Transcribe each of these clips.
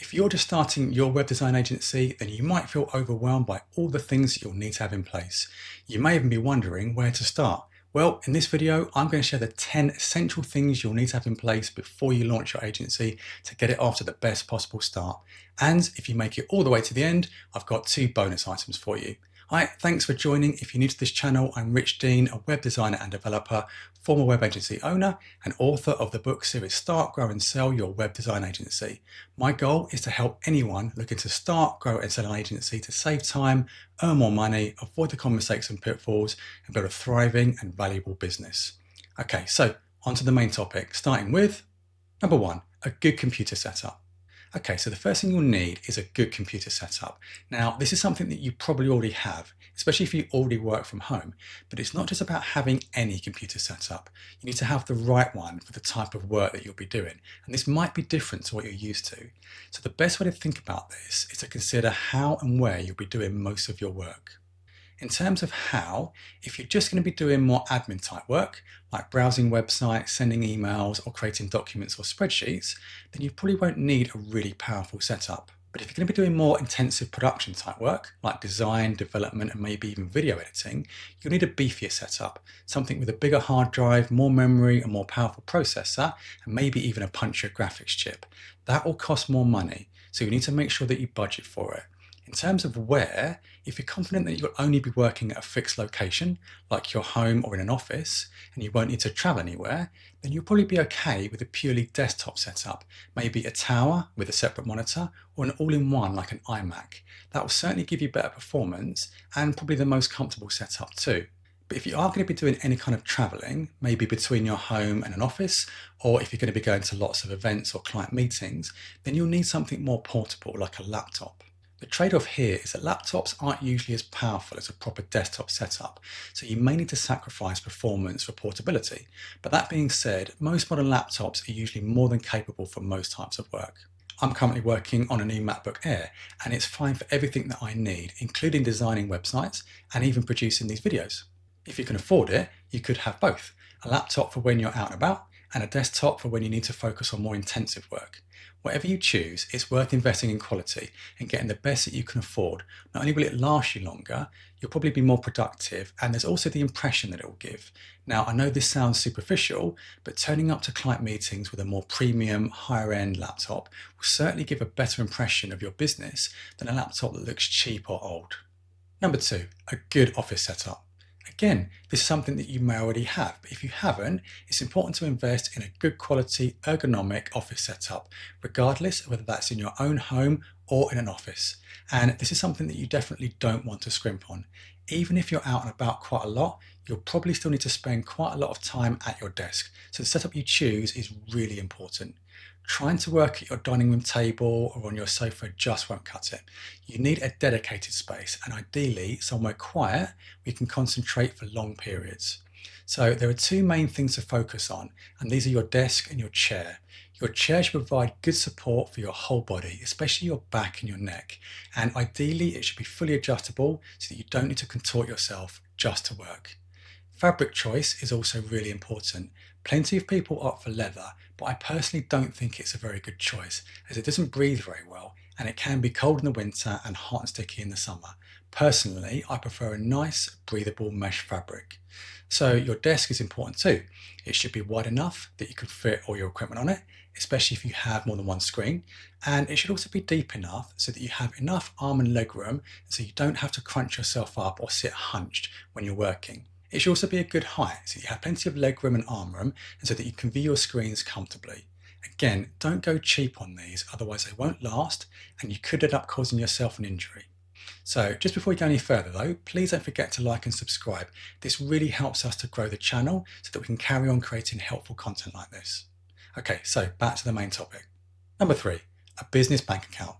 If you're just starting your web design agency, then you might feel overwhelmed by all the things that you'll need to have in place. You may even be wondering where to start. Well, in this video, I'm going to share the 10 essential things you'll need to have in place before you launch your agency to get it off to the best possible start. And if you make it all the way to the end, I've got 2 bonus items for you. Hi, thanks for joining. If you're new to this channel, I'm Rich Dean, a web designer and developer, former web agency owner, and author of the book series Start, Grow and Sell Your Web Design Agency. My goal is to help anyone looking to start, grow and sell an agency to save time, earn more money, avoid the common mistakes and pitfalls, and build a thriving and valuable business. Okay, so on to the main topic, starting with number 1, a good computer setup. Okay, so the first thing you'll need is a good computer setup. Now, this is something that you probably already have, especially if you already work from home, but it's not just about having any computer setup. You need to have the right one for the type of work that you'll be doing, and this might be different to what you're used to. So the best way to think about this is to consider how and where you'll be doing most of your work. In terms of how, if you're just going to be doing more admin type work, like browsing websites, sending emails, or creating documents or spreadsheets, then you probably won't need a really powerful setup. But if you're going to be doing more intensive production type work, like design, development, and maybe even video editing, you'll need a beefier setup, something with a bigger hard drive, more memory, a more powerful processor, and maybe even a punchier graphics chip. That will cost more money, so you need to make sure that you budget for it. In terms of where, if you're confident that you'll only be working at a fixed location, like your home or in an office, and you won't need to travel anywhere, then you'll probably be okay with a purely desktop setup, maybe a tower with a separate monitor, or an all-in-one like an iMac. That will certainly give you better performance and probably the most comfortable setup too. But if you are going to be doing any kind of traveling, maybe between your home and an office, or if you're going to be going to lots of events or client meetings, then you'll need something more portable like a laptop. The trade-off here is that laptops aren't usually as powerful as a proper desktop setup, so you may need to sacrifice performance for portability. But that being said, most modern laptops are usually more than capable for most types of work. I'm currently working on a new MacBook Air, and it's fine for everything that I need, including designing websites and even producing these videos. If you can afford it, you could have both, a laptop for when you're out and about, and a desktop for when you need to focus on more intensive work. Whatever you choose, it's worth investing in quality and getting the best that you can afford. Not only will it last you longer, you'll probably be more productive, and there's also the impression that it will give. Now, I know this sounds superficial, but turning up to client meetings with a more premium, higher-end laptop will certainly give a better impression of your business than a laptop that looks cheap or old. Number 2, a good office setup. Again, this is something that you may already have, but if you haven't, it's important to invest in a good quality ergonomic office setup, regardless of whether that's in your own home or in an office. And this is something that you definitely don't want to scrimp on. Even if you're out and about quite a lot, you'll probably still need to spend quite a lot of time at your desk. So the setup you choose is really important. Trying to work at your dining room table or on your sofa just won't cut it. You need a dedicated space, and ideally somewhere quiet where you can concentrate for long periods. So there are 2 main things to focus on, and these are your desk and your chair. Your chair should provide good support for your whole body, especially your back and your neck. And ideally it should be fully adjustable so that you don't need to contort yourself just to work. Fabric choice is also really important. Plenty of people opt for leather, but I personally don't think it's a very good choice, as it doesn't breathe very well and it can be cold in the winter and hot and sticky in the summer. Personally, I prefer a nice, breathable mesh fabric. So your desk is important too. It should be wide enough that you can fit all your equipment on it, especially if you have more than one screen, and it should also be deep enough so that you have enough arm and leg room so you don't have to crunch yourself up or sit hunched when you're working. It should also be a good height, so you have plenty of leg room and arm room, and so that you can view your screens comfortably. Again, don't go cheap on these, otherwise they won't last, and you could end up causing yourself an injury. So just before we go any further though, please don't forget to like and subscribe. This really helps us to grow the channel so that we can carry on creating helpful content like this. Okay, so back to the main topic. Number 3, a business bank account.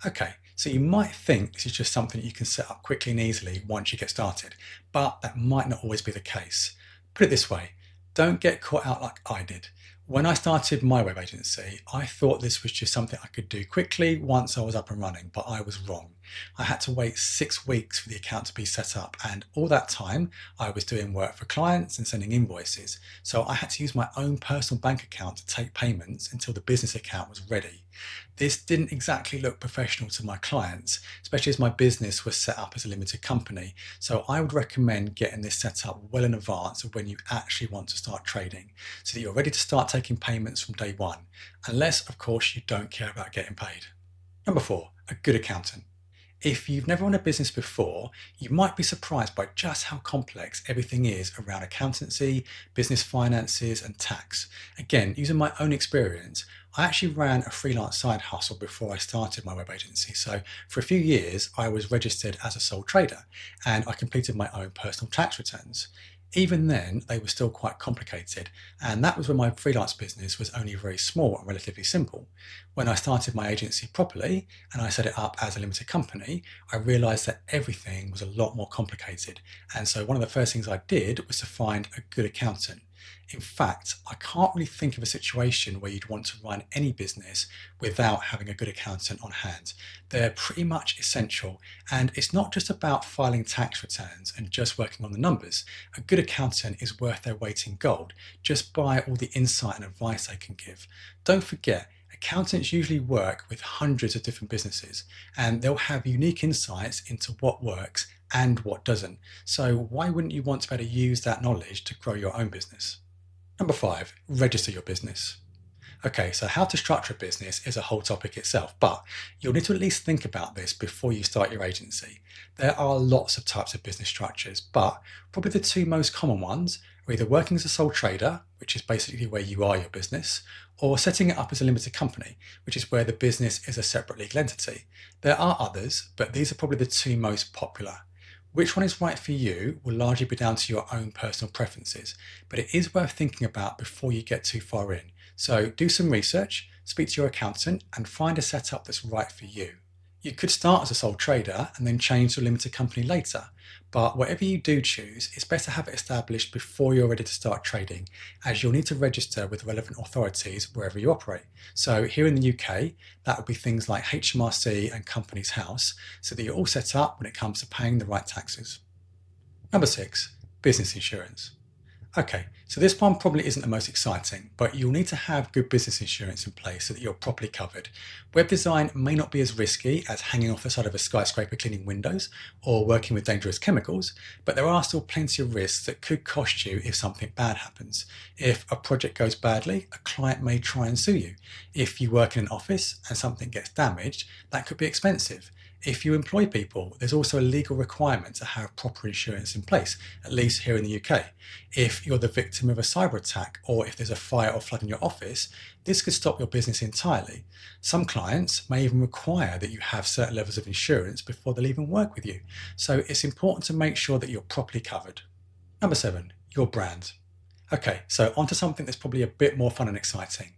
Okay, so you might think this is just something you can set up quickly and easily once you get started, but that might not always be the case. Put it this way, don't get caught out like I did. When I started my web agency, I thought this was just something I could do quickly once I was up and running, but I was wrong. I had to wait 6 weeks for the account to be set up, and all that time I was doing work for clients and sending invoices. So I had to use my own personal bank account to take payments until the business account was ready. This didn't exactly look professional to my clients, especially as my business was set up as a limited company. So I would recommend getting this set up well in advance of when you actually want to start trading, so that you're ready to start taking payments from day one, unless, of course, you don't care about getting paid. Number 4, a good accountant. If you've never run a business before, you might be surprised by just how complex everything is around accountancy, business finances, and tax. Again, using my own experience, I actually ran a freelance side hustle before I started my web agency. So for a few years, I was registered as a sole trader and I completed my own personal tax returns. Even then, they were still quite complicated, and that was when my freelance business was only very small and relatively simple. When I started my agency properly and I set it up as a limited company, I realized that everything was a lot more complicated. And so one of the first things I did was to find a good accountant. In fact, I can't really think of a situation where you'd want to run any business without having a good accountant on hand. They're pretty much essential, and it's not just about filing tax returns and just working on the numbers. A good accountant is worth their weight in gold just by all the insight and advice they can give. Don't forget, accountants usually work with hundreds of different businesses, and they'll have unique insights into what works and what doesn't. So why wouldn't you want to be able to use that knowledge to grow your own business? Number 5, register your business. Okay, so how to structure a business is a whole topic itself, but you'll need to at least think about this before you start your agency. There are lots of types of business structures, but probably the two most common ones are either working as a sole trader, which is basically where you are your business, or setting it up as a limited company, which is where the business is a separate legal entity. There are others, but these are probably the two most popular. Which one is right for you will largely be down to your own personal preferences, but it is worth thinking about before you get too far in. So do some research, speak to your accountant, and find a setup that's right for you. You could start as a sole trader and then change to a limited company later, but whatever you do choose, it's best to have it established before you're ready to start trading, as you'll need to register with relevant authorities wherever you operate. So here in the UK, that would be things like HMRC and Companies House, so that you're all set up when it comes to paying the right taxes. Number 6, business insurance. Okay, so this one probably isn't the most exciting, but you'll need to have good business insurance in place so that you're properly covered. Web design may not be as risky as hanging off the side of a skyscraper cleaning windows or working with dangerous chemicals, but there are still plenty of risks that could cost you if something bad happens. If a project goes badly, a client may try and sue you. If you work in an office and something gets damaged, that could be expensive. If you employ people, there's also a legal requirement to have proper insurance in place, at least here in the UK. If you're the victim of a cyber attack or if there's a fire or flood in your office, this could stop your business entirely. Some clients may even require that you have certain levels of insurance before they'll even work with you. So it's important to make sure that you're properly covered. Number 7, your brand. Okay, so onto something that's probably a bit more fun and exciting.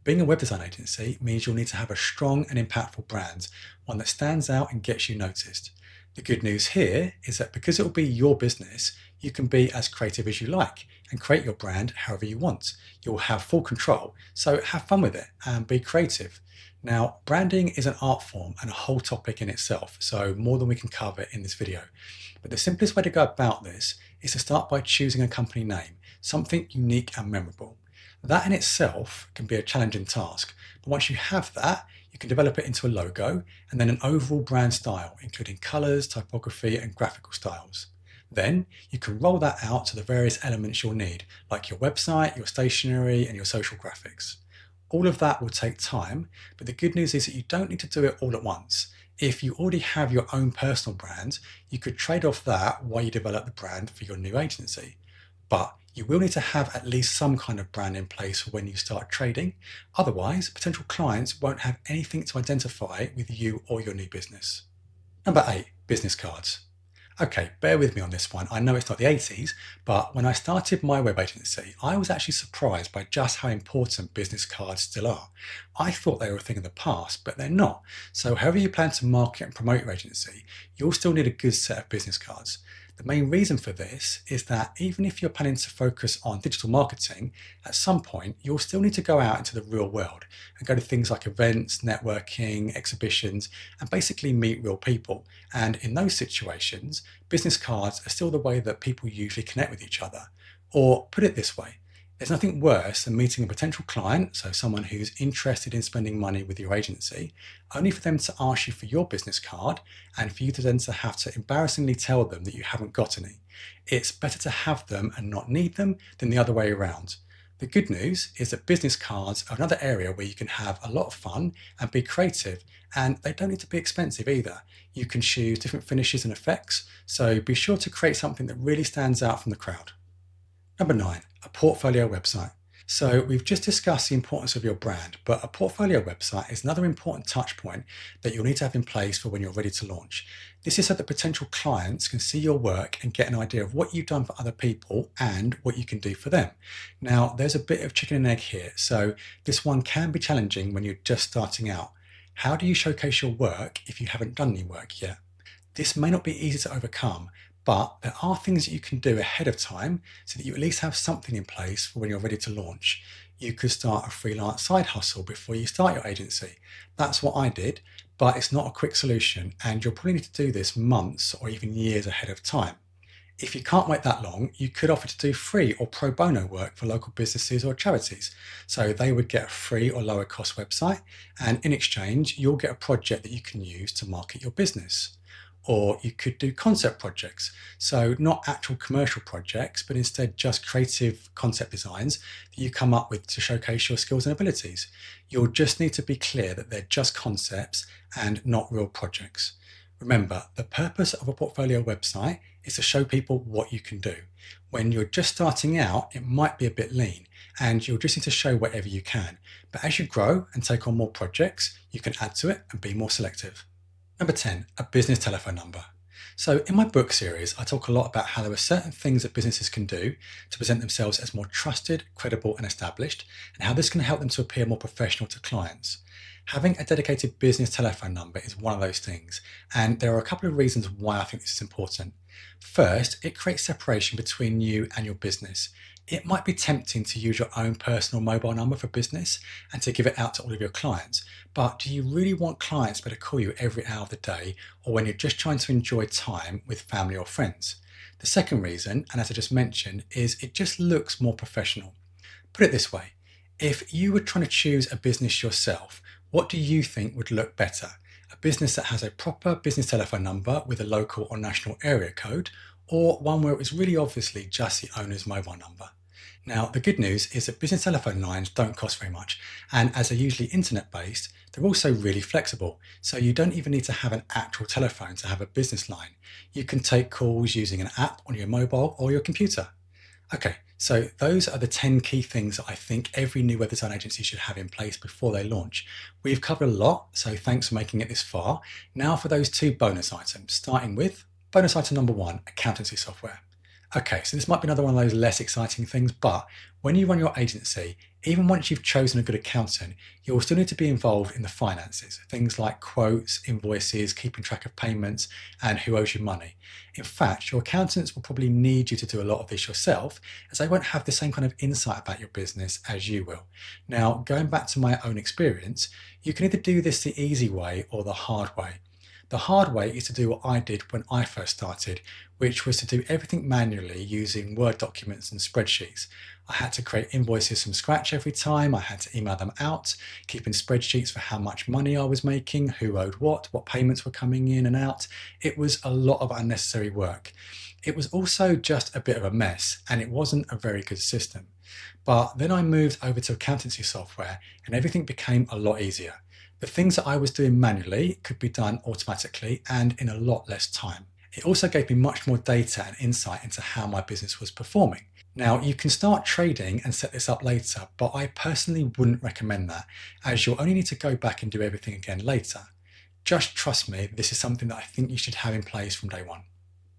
Being a web design agency means you'll need to have a strong and impactful brand, one that stands out and gets you noticed. The good news here is that because it will be your business, you can be as creative as you like and create your brand however you want. You'll have full control, so have fun with it and be creative. Now, branding is an art form and a whole topic in itself, so more than we can cover in this video. But the simplest way to go about this is to start by choosing a company name, something unique and memorable. That in itself can be a challenging task, but once you have that, you can develop it into a logo and then an overall brand style, including colors, typography, and graphical styles. Then you can roll that out to the various elements you'll need, like your website, your stationery, and your social graphics. All of that will take time, but the good news is that you don't need to do it all at once. If you already have your own personal brand, you could trade off that while you develop the brand for your new agency. But you will need to have at least some kind of brand in place for when you start trading. Otherwise, potential clients won't have anything to identify with you or your new business. Number 8, business cards. Okay, bear with me on this one. I know it's not the 80s, but when I started my web agency, I was actually surprised by just how important business cards still are. I thought they were a thing of the past, but they're not. So however you plan to market and promote your agency, you'll still need a good set of business cards. The main reason for this is that even if you're planning to focus on digital marketing, at some point you'll still need to go out into the real world and go to things like events, networking, exhibitions, and basically meet real people. And in those situations, business cards are still the way that people usually connect with each other. Or put it this way, there's nothing worse than meeting a potential client, so someone who's interested in spending money with your agency, only for them to ask you for your business card and for you to then to have to embarrassingly tell them that you haven't got any. It's better to have them and not need them than the other way around. The good news is that business cards are another area where you can have a lot of fun and be creative, and they don't need to be expensive either. You can choose different finishes and effects, so be sure to create something that really stands out from the crowd. Number 9, a portfolio website. So we've just discussed the importance of your brand, but a portfolio website is another important touch point that you'll need to have in place for when you're ready to launch. This is so that potential clients can see your work and get an idea of what you've done for other people and what you can do for them. Now, there's a bit of chicken and egg here, so this one can be challenging when you're just starting out. How do you showcase your work if you haven't done any work yet? This may not be easy to overcome, but there are things that you can do ahead of time so that you at least have something in place for when you're ready to launch. You could start a freelance side hustle before you start your agency. That's what I did, but it's not a quick solution, and you'll probably need to do this months or even years ahead of time. If you can't wait that long, you could offer to do free or pro bono work for local businesses or charities. So they would get a free or lower cost website, and in exchange, you'll get a project that you can use to market your business. Or you could do concept projects. So not actual commercial projects, but instead just creative concept designs that you come up with to showcase your skills and abilities. You'll just need to be clear that they're just concepts and not real projects. Remember, the purpose of a portfolio website is to show people what you can do. When you're just starting out, it might be a bit lean and you'll just need to show whatever you can. But as you grow and take on more projects, you can add to it and be more selective. Number 10, a business telephone number. So in my book series, I talk a lot about how there are certain things that businesses can do to present themselves as more trusted, credible, and established, and how this can help them to appear more professional to clients. Having a dedicated business telephone number is one of those things, and there are a couple of reasons why I think this is important. First, it creates separation between you and your business. It might be tempting to use your own personal mobile number for business and to give it out to all of your clients, but do you really want clients to call you every hour of the day or when you're just trying to enjoy time with family or friends? The second reason, and as I just mentioned, is it just looks more professional. Put it this way, if you were trying to choose a business yourself, what do you think would look better? A business that has a proper business telephone number with a local or national area code, or one where it was really obviously just the owner's mobile number? Now, the good news is that business telephone lines don't cost very much, and as they're usually internet-based, they're also really flexible, so you don't even need to have an actual telephone to have a business line. You can take calls using an app on your mobile or your computer. Okay, so those are the 10 key things that I think every new web design agency should have in place before they launch. We've covered a lot, so thanks for making it this far. Now for those 2 bonus items, starting with bonus item number 1, accountancy software. Okay, so this might be another one of those less exciting things, but when you run your agency, even once you've chosen a good accountant, you'll still need to be involved in the finances, things like quotes, invoices, keeping track of payments, and who owes you money. In fact, your accountants will probably need you to do a lot of this yourself, as they won't have the same kind of insight about your business as you will. Now, going back to my own experience, you can either do this the easy way or the hard way. The hard way is to do what I did when I first started, which was to do everything manually using Word documents and spreadsheets. I had to create invoices from scratch every time, I had to email them out, keeping spreadsheets for how much money I was making, who owed what payments were coming in and out. It was a lot of unnecessary work. It was also just a bit of a mess, and it wasn't a very good system. But then I moved over to accountancy software and everything became a lot easier. The things that I was doing manually could be done automatically and in a lot less time. It also gave me much more data and insight into how my business was performing. Now, you can start trading and set this up later, but I personally wouldn't recommend that, as you'll only need to go back and do everything again later. Just trust me, this is something that I think you should have in place from day one.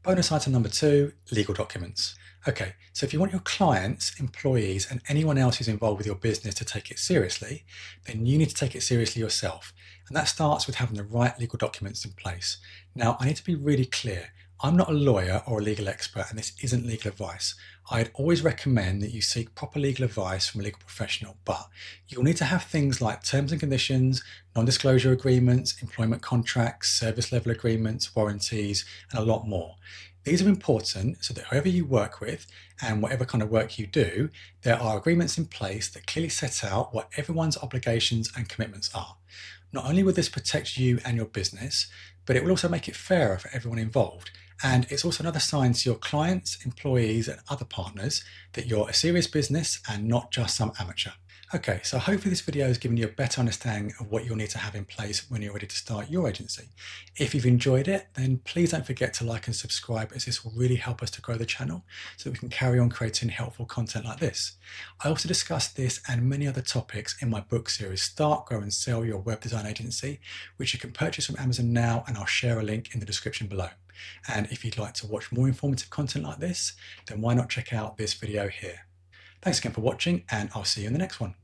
Bonus item number 2, legal documents. Okay, so if you want your clients, employees, and anyone else who's involved with your business to take it seriously, then you need to take it seriously yourself. And that starts with having the right legal documents in place. Now, I need to be really clear. I'm not a lawyer or a legal expert, and this isn't legal advice. I'd always recommend that you seek proper legal advice from a legal professional, but you'll need to have things like terms and conditions, non-disclosure agreements, employment contracts, service level agreements, warranties, and a lot more. These are important so that whoever you work with and whatever kind of work you do, there are agreements in place that clearly set out what everyone's obligations and commitments are. Not only will this protect you and your business, but it will also make it fairer for everyone involved. And it's also another sign to your clients, employees, and other partners that you're a serious business and not just some amateur. Okay, so hopefully this video has given you a better understanding of what you'll need to have in place when you're ready to start your agency. If you've enjoyed it, then please don't forget to like and subscribe, as this will really help us to grow the channel so that we can carry on creating helpful content like this. I also discuss this and many other topics in my book series, Start, Grow and Sell Your Web Design Agency, which you can purchase from Amazon now, and I'll share a link in the description below. And if you'd like to watch more informative content like this, then why not check out this video here. Thanks again for watching, and I'll see you in the next one.